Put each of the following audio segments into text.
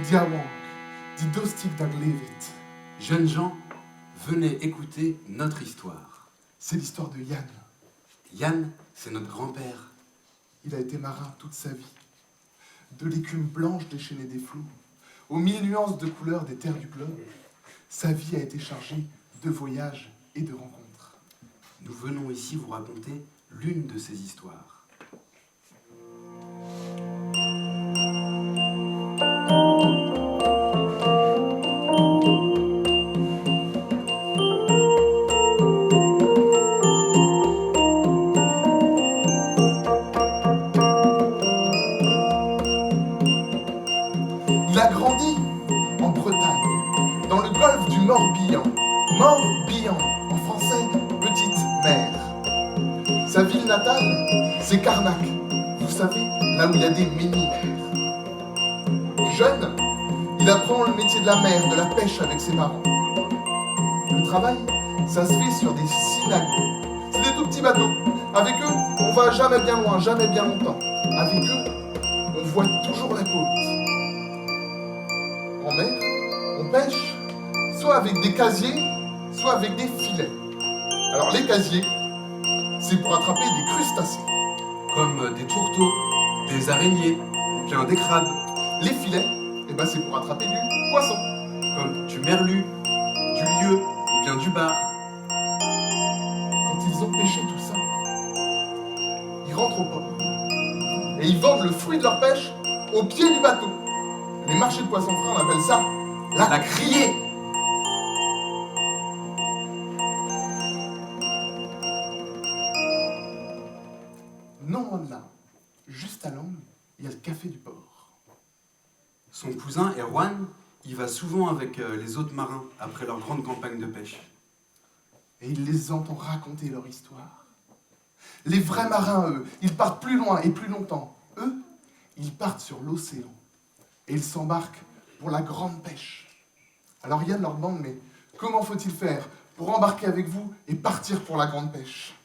Diawang, dit Dostik d'Aglevit. Jeunes gens, venez écouter notre histoire. C'est l'histoire de Yann. Yann, c'est notre grand-père. Il a été marin toute sa vie. De l'écume blanche déchaînée des flots, aux mille nuances de couleurs des terres du globe, sa vie a été chargée de voyages et de rencontres. Nous venons ici vous raconter l'une de ces histoires. Il a grandi en Bretagne, dans le golfe du Morbihan. Morbihan, en français, petite mer. Sa ville natale, c'est Carnac. Vous savez, là où il y a des menhirs. Jeune, il apprend le métier de la mer, de la pêche avec ses parents. Le travail, ça se fait sur des synagos. C'est des tout petits bateaux. Avec eux, on va jamais bien loin, jamais bien longtemps. Avec eux, on voit toujours la côte. En mer, on pêche, soit avec des casiers, soit avec des filets. Alors les casiers, c'est pour attraper des crustacés. Comme des tourteaux, des araignées, ou bien des crabes. Les filets, eh ben, c'est pour attraper du poisson. Comme du merlu, du lieu, ou bien du bar. Quand ils ont pêché tout ça, ils rentrent au port. Et ils vendent le fruit de leur pêche au pied du bateau. Les marchés de poissons frais, on appelle ça la criée. Non loin de là, juste à l'angle, il y a le café du port. Son cousin, Erwan, il va souvent avec les autres marins après leur grande campagne de pêche. Et il les entend raconter leur histoire. Les vrais marins, eux, ils partent plus loin et plus longtemps. Eux, ils partent sur l'océan. Et ils s'embarquent pour la grande pêche. Alors Yann leur demande, mais comment faut-il faire pour embarquer avec vous et partir pour la grande pêche ?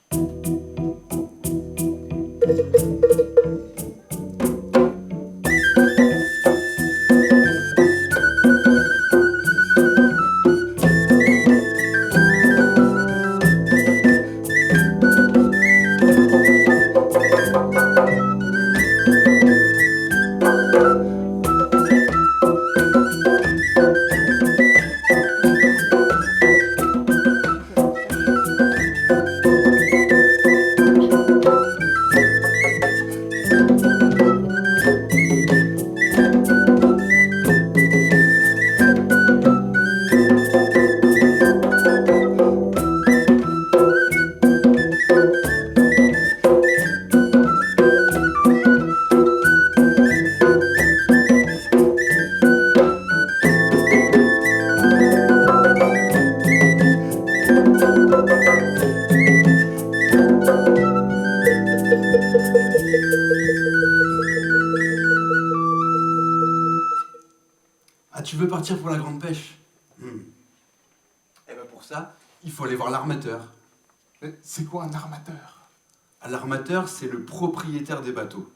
Ah, tu veux partir pour la grande pêche? Eh ben pour ça, il faut aller voir l'armateur. Mais c'est quoi un armateur ? Ah, l'armateur, c'est le propriétaire des bateaux.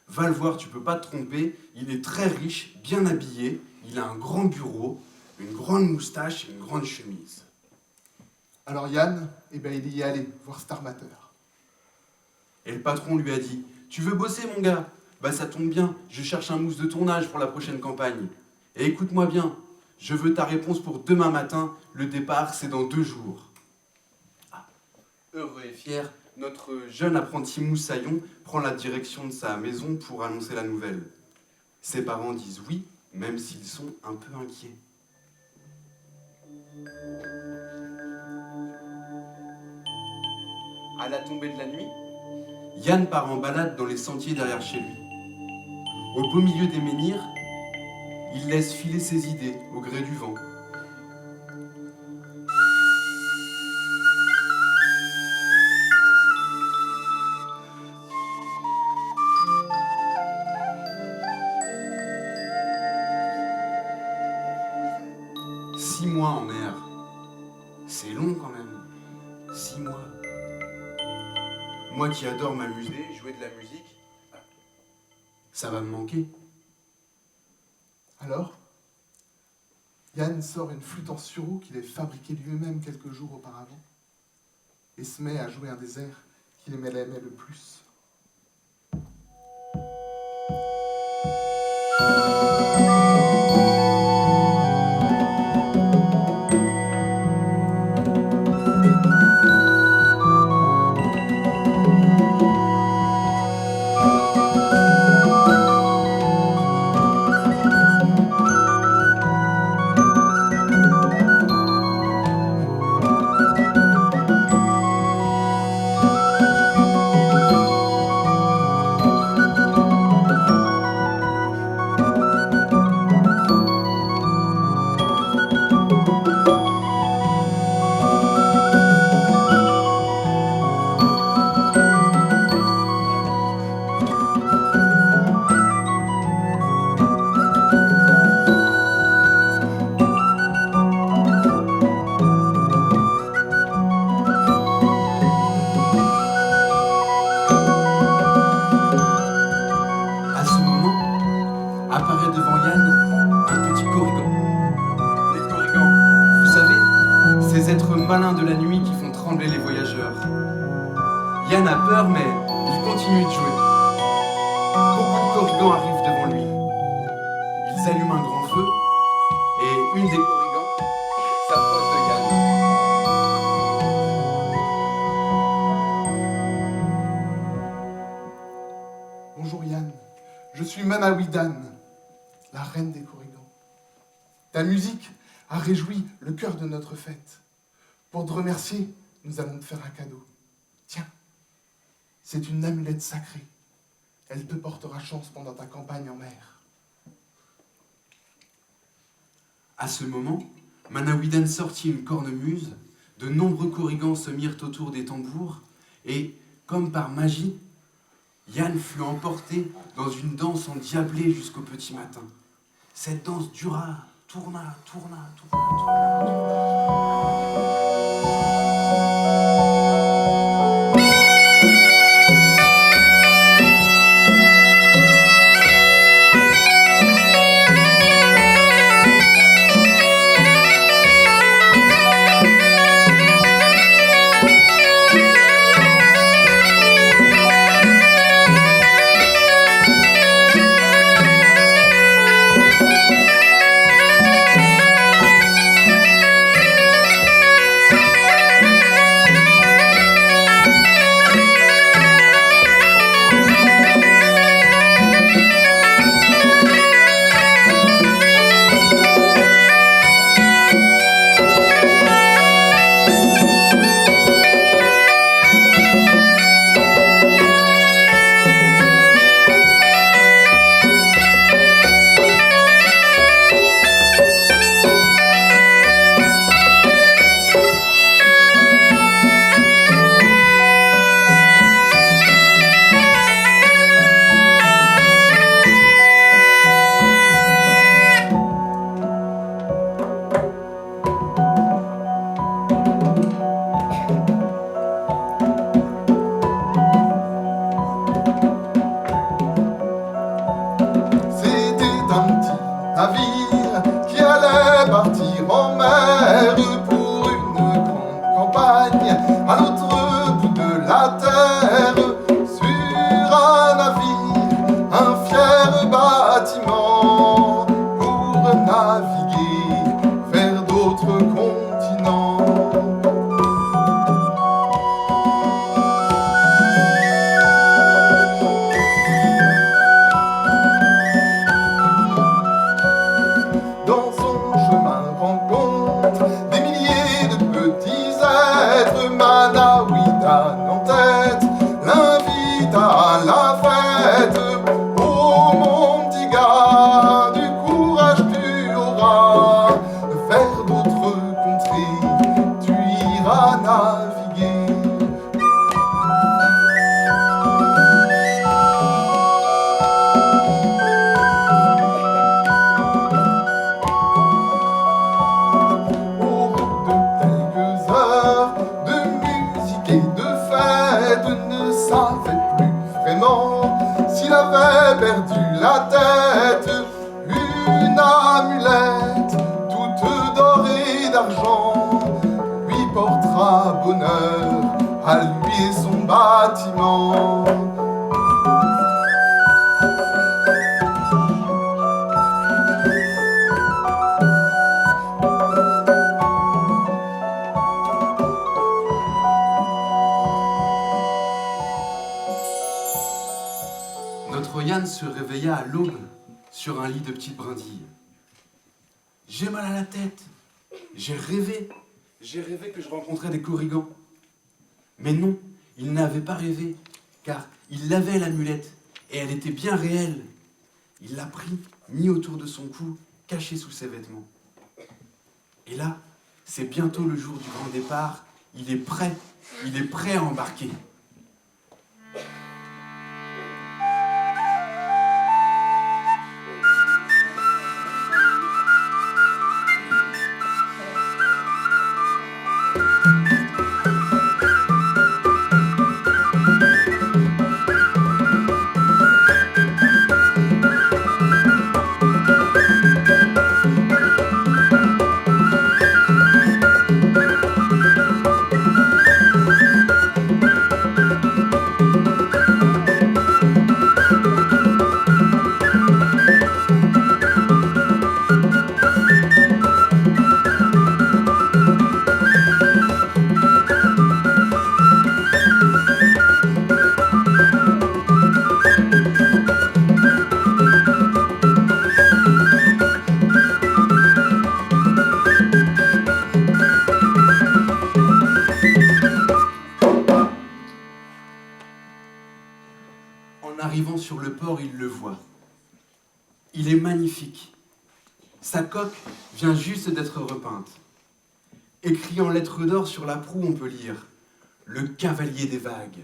Va le voir, tu peux pas te tromper, il est très riche, bien habillé, il a un grand bureau, une grande moustache et une grande chemise. Alors Yann, eh ben, il y est allé voir cet armateur. Et le patron lui a dit, tu veux bosser mon gars? Bah ça tombe bien, je cherche un mousse de tournage pour la prochaine campagne. Et écoute-moi bien, je veux ta réponse pour demain matin, le départ c'est dans 2 jours. Ah, heureux et fier, notre jeune apprenti moussaillon prend la direction de sa maison pour annoncer la nouvelle. Ses parents disent oui, même s'ils sont un peu inquiets. À la tombée de la nuit, Yann part en balade dans les sentiers derrière chez lui. Au beau milieu des menhirs, il laisse filer ses idées au gré du vent. Six mois en mer, c'est long quand même. 6 mois. Moi qui adore m'amuser, jouer de la musique, ça va me manquer. Alors, Yann sort une flûte en sureau qu'il ait fabriquée lui-même quelques jours auparavant et se met à jouer un des airs qu'il aimait le plus. Apparaît devant Yann un petit corrigan. Les corrigans, vous savez, ces êtres malins de la nuit qui font trembler les voyageurs. Yann a peur, mais il continue de jouer. Beaucoup de corrigans arrivent devant lui. Ils allument un grand feu, et une des corrigans s'approche de Yann. Bonjour Yann, je suis Manawydan, la reine des corrigans. Ta musique a réjoui le cœur de notre fête. Pour te remercier, nous allons te faire un cadeau. Tiens, c'est une amulette sacrée. Elle te portera chance pendant ta campagne en mer. À ce moment, Manawydan sortit une cornemuse, de nombreux corrigans se mirent autour des tambours, et, comme par magie, Yann fut emporté dans une danse endiablée jusqu'au petit matin. Cette danse dura, tourna. Navire qui allait partir en mer pour une grande campagne à l'autre bout de la terre. Sur un navire, un fier bâtiment pour naviguer vers d'autres continents. Dans son chemin rencontre des milliers de petits êtres. Manawydan en tête l'invite à la fête. Oh mon petit gars, du courage tu auras, vers d'autres contrées tu iras naviguer. Ne savait plus vraiment s'il avait perdu la tête. Une bâtiment. Notre Yann se réveilla à l'aube sur un lit de petites brindilles. J'ai mal à la tête. J'ai rêvé que je rencontrais des corrigans. Mais non, il n'avait pas rêvé, car il avait l'amulette, et elle était bien réelle. Il l'a pris, mis autour de son cou, caché sous ses vêtements. Et là, c'est bientôt le jour du grand départ. Il est prêt à embarquer. En arrivant sur le port, il le voit. Il est magnifique. Sa coque vient juste d'être repeinte. Écrit en lettres d'or sur la proue, on peut lire « Le cavalier des vagues ».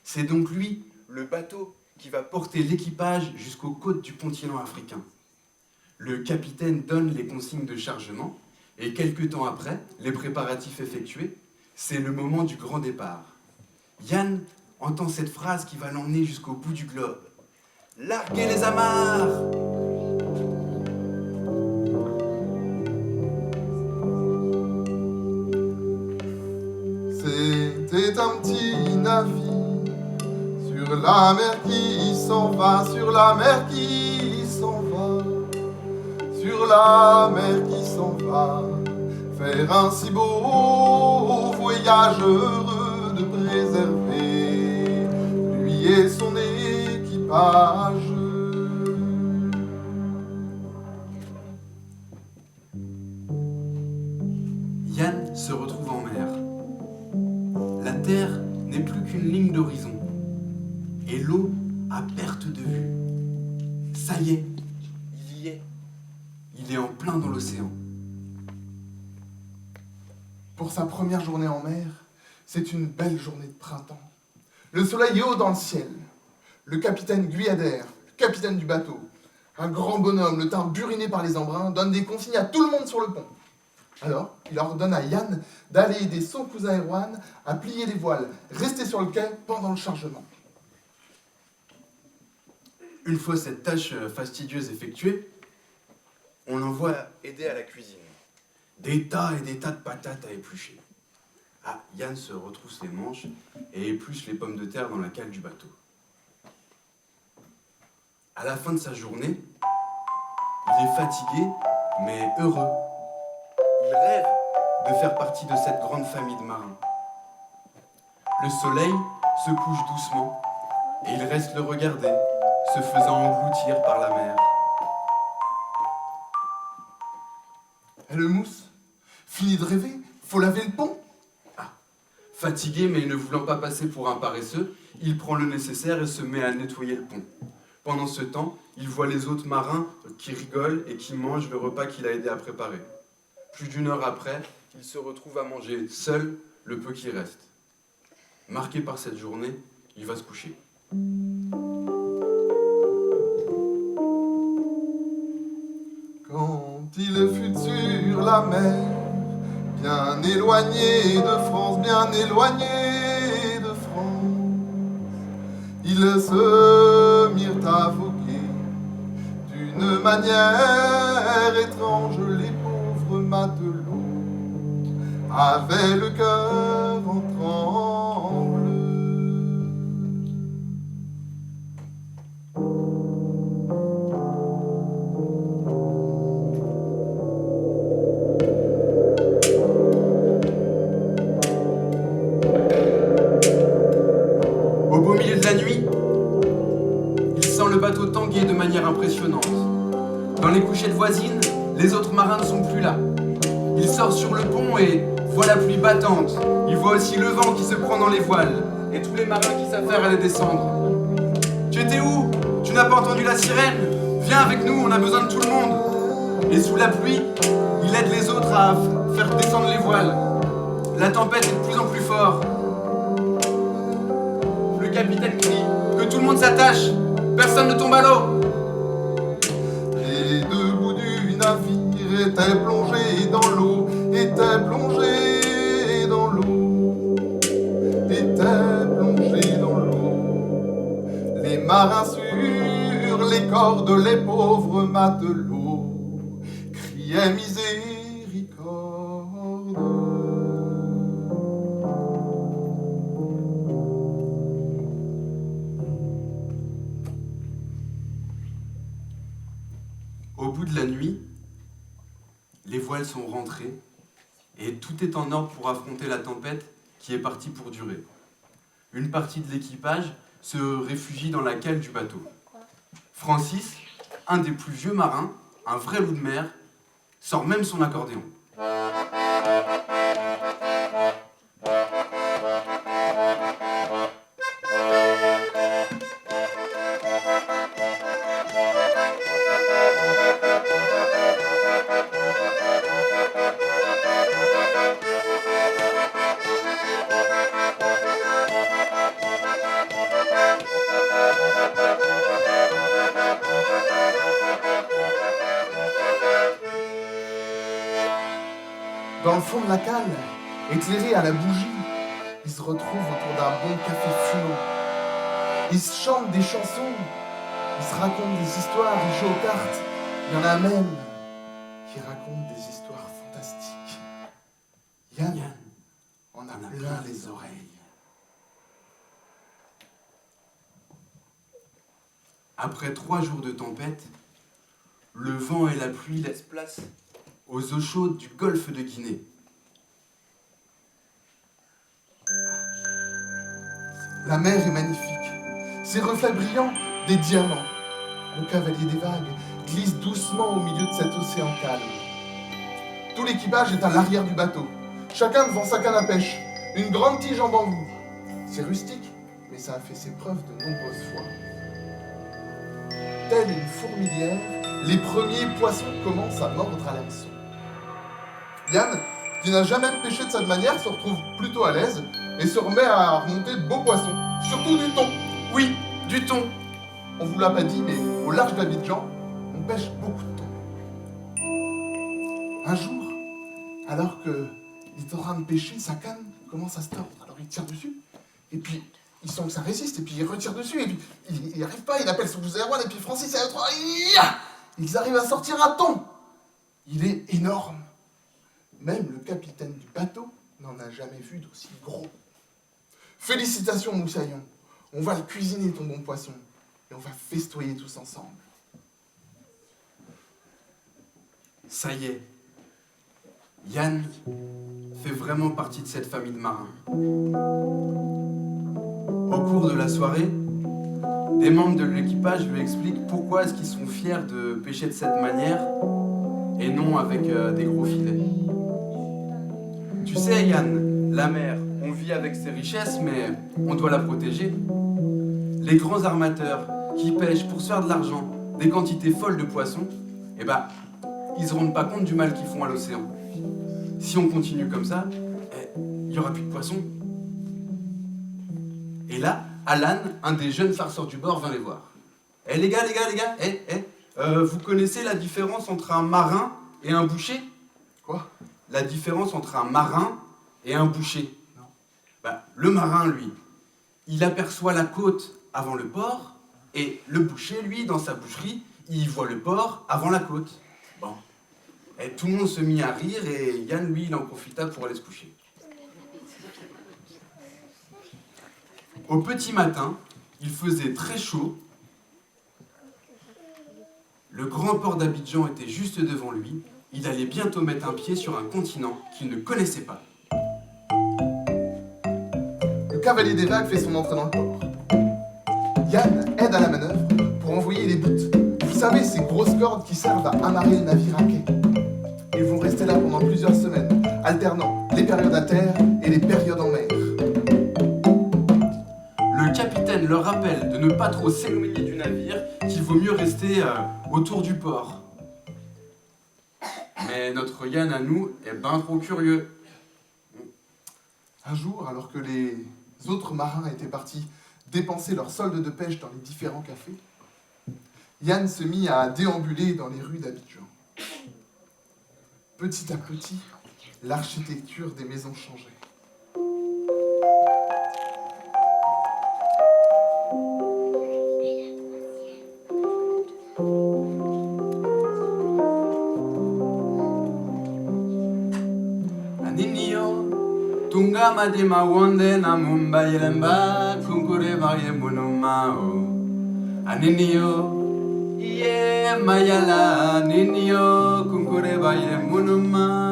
C'est donc lui, le bateau, qui va porter l'équipage jusqu'aux côtes du continent africain. Le capitaine donne les consignes de chargement, et quelque temps après, les préparatifs effectués, c'est le moment du grand départ. Yann entend cette phrase qui va l'emmener jusqu'au bout du globe. « Larguez les amarres !» C'était un petit navire sur la mer qui s'en va, sur la mer qui s'en va, sur la mer qui s'en va, faire un si beau voyage heureux de préserver lui et son équipage. Yann se retrouve en mer. La terre n'est plus qu'une ligne d'horizon et l'eau à perte de vue. Ça y est, il y est. Il est en plein dans l'océan. Pour sa première journée en mer, c'est une belle journée de printemps. Le soleil est haut dans le ciel. Le capitaine Guyader, capitaine du bateau, un grand bonhomme, le teint buriné par les embruns, donne des consignes à tout le monde sur le pont. Alors, il ordonne à Yann d'aller aider son cousin Erwan à plier les voiles, rester sur le quai pendant le chargement. Une fois cette tâche fastidieuse effectuée, on l'envoie aider à la cuisine. Des tas et des tas de patates à éplucher. Ah, Yann se retrousse les manches et épluche les pommes de terre dans la cale du bateau. À la fin de sa journée, il est fatigué, mais heureux. Il rêve de faire partie de cette grande famille de marins. Le soleil se couche doucement et il reste le regarder, se faisant engloutir par la mer. Et le mousse, fini de rêver, faut laver le pont. Fatigué mais ne voulant pas passer pour un paresseux, il prend le nécessaire et se met à nettoyer le pont. Pendant ce temps, il voit les autres marins qui rigolent et qui mangent le repas qu'il a aidé à préparer. Plus d'une heure après, il se retrouve à manger seul le peu qui reste. Marqué par cette journée, il va se coucher. Quand il fut sur la mer, bien éloigné de France, bien éloigné de France, ils se mirent à voguer d'une manière étrange. Les pauvres matelots avaient le cœur en tremble. réveille, il sent le bateau tanguer de manière impressionnante. Dans les couchettes voisines, les autres marins ne sont plus là. Il sort sur le pont et voit la pluie battante. Il voit aussi le vent qui se prend dans les voiles et tous les marins qui s'affairent à les descendre. Tu étais où? Tu n'as pas entendu la sirène? Viens avec nous, on a besoin de tout le monde. Et sous la pluie, il aide les autres à faire descendre les voiles. La tempête est de plus en plus forte. Le capitaine crie que tout le monde s'attache. Personne ne tombe à l'eau. Les deux bouts du navire étaient plongés dans l'eau, étaient plongés dans l'eau, étaient plongés dans l'eau. Les marins sur les cordes, les pauvres matelots criaient miséricorde. Au bout de la nuit, les voiles sont rentrées et tout est en ordre pour affronter la tempête qui est partie pour durer. Une partie de l'équipage se réfugie dans la cale du bateau. Francis, un des plus vieux marins, un vrai loup de mer, sort même son accordéon. Dans le fond de la cale, éclairés à la bougie, ils se retrouvent autour d'un bon café fumant. Ils se chantent des chansons, ils se racontent des histoires, ils jouent aux cartes. Il y en a même qui racontent des histoires fantastiques. Yann en a plein les oreilles. Après 3 jours de tempête, le vent et la pluie laissent place aux eaux chaudes du golfe de Guinée. La mer est magnifique. Ses reflets brillants, des diamants. Le cavalier des vagues glisse doucement au milieu de cet océan calme. Tout l'équipage est à l'arrière du bateau, chacun devant sa canne à pêche, une grande tige en bambou. C'est rustique, mais ça a fait ses preuves de nombreuses fois. Telle une fourmilière, les premiers poissons commencent à mordre à l'hameçon. Yann, qui n'a jamais pêché de cette manière, se retrouve plutôt à l'aise et se remet à remonter de beaux poissons, surtout du thon. Oui, du thon. On vous l'a pas dit, mais au large d'Abidjan, on pêche beaucoup de thon. Un jour, alors qu'il est en train de pêcher, sa canne commence à se tordre. Alors il tire dessus, et puis il sent que ça résiste, et puis il retire dessus, et puis il n'y arrive pas, il appelle son cousin Erwan, et puis Francis et l'autre, ils arrivent à sortir un thon. Il est énorme. Même le capitaine du bateau n'en a jamais vu d'aussi gros. Félicitations, Moussaillon. On va le cuisiner, ton bon poisson, et on va festoyer tous ensemble. Ça y est, Yann fait vraiment partie de cette famille de marins. Au cours de la soirée, des membres de l'équipage lui expliquent pourquoi est-ce qu'ils sont fiers de pêcher de cette manière et non avec des gros filets. Tu sais, Yann, la mer, on vit avec ses richesses, mais on doit la protéger. Les grands armateurs qui pêchent pour se faire de l'argent des quantités folles de poissons, eh ben, ils se rendent pas compte du mal qu'ils font à l'océan. Si on continue comme ça, il n'y aura plus de poissons. Et là, Alan, un des jeunes farceurs du bord, vient les voir. Les gars, vous connaissez la différence entre un marin et un boucher? Quoi? La différence entre un marin et un boucher? Non. Le marin, lui, il aperçoit la côte avant le port, et le boucher, lui, dans sa boucherie, il voit le port avant la côte. Bon. Et tout le monde se mit à rire, et Yann, lui, il en profita pour aller se coucher. Au petit matin, il faisait très chaud. Le grand port d'Abidjan était juste devant lui. Il allait bientôt mettre un pied sur un continent qu'il ne connaissait pas. Le cavalier des vagues fait son entrée dans le port. Yann aide à la manœuvre pour envoyer les bouts. Vous savez, ces grosses cordes qui servent à amarrer le navire à quai. Ils vont rester là pendant plusieurs semaines, alternant les périodes à terre et les périodes en mer. Le capitaine leur rappelle de ne pas trop s'éloigner du navire, qu'il vaut mieux rester autour du port. Mais notre Yann à nous est ben trop curieux. Un jour, alors que les autres marins étaient partis dépenser leur solde de pêche dans les différents cafés, Yann se mit à déambuler dans les rues d'Abidjan. Petit à petit, l'architecture des maisons changeait. Aninio, tunga madima wonde na Mumbai lemba kunkure varie munumao. Aninio, iye mayala aninio kunkure varie munuma.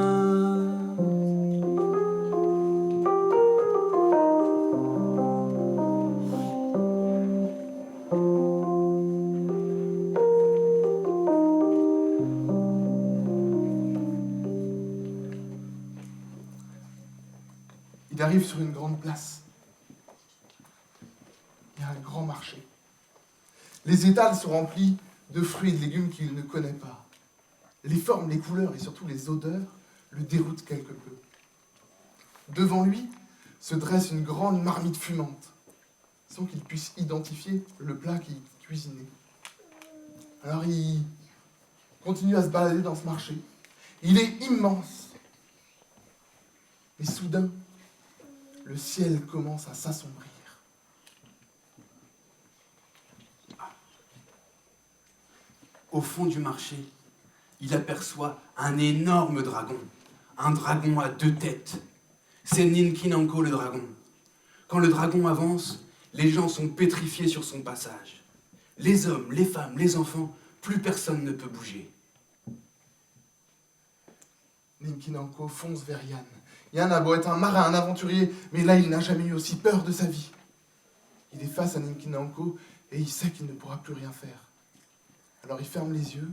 Il arrive sur une grande place. Il y a un grand marché. Les étals sont remplis de fruits et de légumes qu'il ne connaît pas. Les formes, les couleurs et surtout les odeurs le déroutent quelque peu. Devant lui se dresse une grande marmite fumante, sans qu'il puisse identifier le plat qu'il cuisinait. Alors il continue à se balader dans ce marché. Il est immense. Mais soudain, le ciel commence à s'assombrir. Au fond du marché, il aperçoit un énorme dragon. Un dragon à 2 têtes. C'est Ninkinanko le dragon. Quand le dragon avance, les gens sont pétrifiés sur son passage. Les hommes, les femmes, les enfants, plus personne ne peut bouger. Ninkinanko fonce vers Yann. Yann a beau être un marin, un aventurier, mais là il n'a jamais eu aussi peur de sa vie. Il est face à Ninkinanko et il sait qu'il ne pourra plus rien faire. Alors il ferme les yeux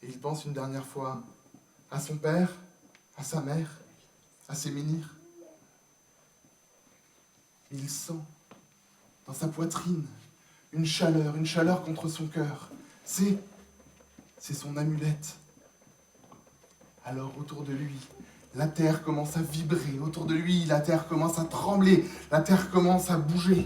et il pense une dernière fois à son père, à sa mère, à ses menhirs. Et il sent dans sa poitrine une chaleur contre son cœur. C'est son amulette. Alors autour de lui, la terre commence à vibrer. Autour de lui, la terre commence à trembler. La terre commence à bouger.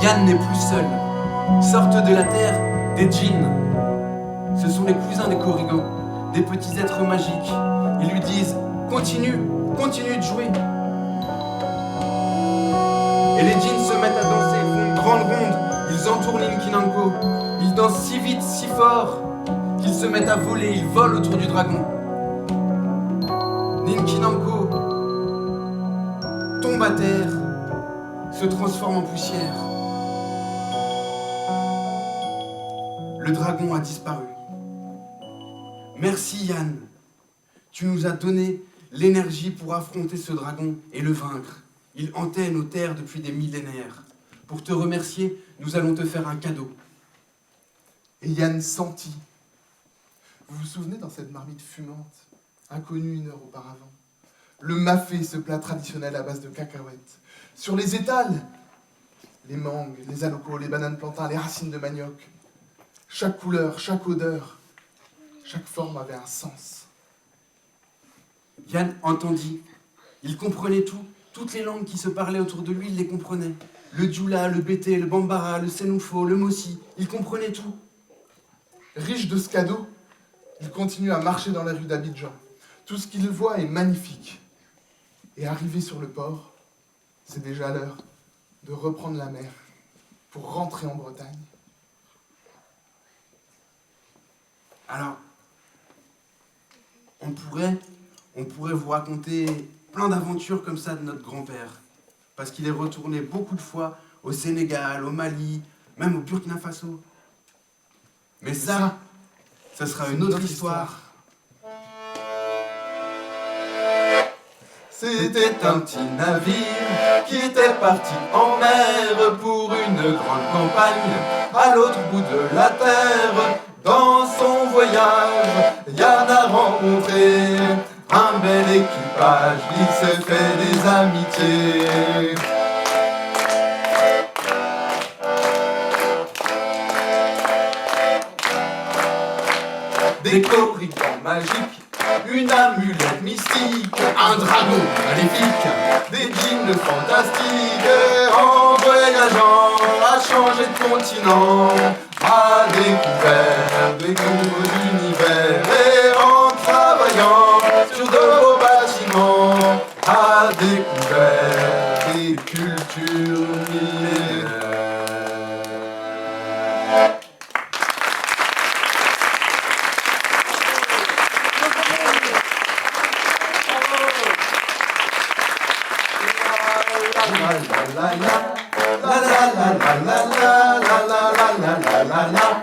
Yann n'est plus seul. Sortent de la terre des djinns. Ce sont les cousins des Korrigans, des petits êtres magiques. Ils lui disent « Continue, continue de jouer !» Et les djinns se mettent à danser, ils font une grande ronde. Ils entourent Ninkinanko. Ils dansent si vite, si fort, qu'ils se mettent à voler. Ils volent autour du dragon. Ninkinanko tombe à terre, se transforme en poussière. Le dragon a disparu. Merci Yann. Tu nous as donné l'énergie pour affronter ce dragon et le vaincre. Il hantait nos terres depuis des millénaires. Pour te remercier, nous allons te faire un cadeau. Et Yann sentit. Vous vous souvenez dans cette marmite fumante, inconnue 1 heure auparavant, le mafé, ce plat traditionnel à base de cacahuètes. Sur les étals, les mangues, les alocos, les bananes plantains, les racines de manioc. Chaque couleur, chaque odeur, chaque forme avait un sens. Yann entendit. Il comprenait tout. Toutes les langues qui se parlaient autour de lui, il les comprenait. le djoula, le bété, le bambara, le senufo, le mossi, il comprenait tout. Riche de ce cadeau, il continue à marcher dans les rues d'Abidjan. Tout ce qu'il voit est magnifique. Et arrivé sur le port, c'est déjà l'heure de reprendre la mer pour rentrer en Bretagne. Alors, on pourrait vous raconter plein d'aventures comme ça de notre grand-père. Parce qu'il est retourné beaucoup de fois au Sénégal, au Mali, même au Burkina Faso. Mais ça sera une autre histoire. C'était un petit navire qui était parti en mer pour une grande campagne à l'autre bout de la terre. Dans son voyage, Yann a rencontré un bel équipage, il s'est fait des amitiés. Des corrigans magiques, une amulette mystique, un dragon maléfique, des djinns fantastiques. En voyageant, à changer de continent, à découvert des nouveaux univers. Et en travaillant sur de beaux bâtiments, à découvert des cultures millénaires. La la la la la la la la la la la la la la.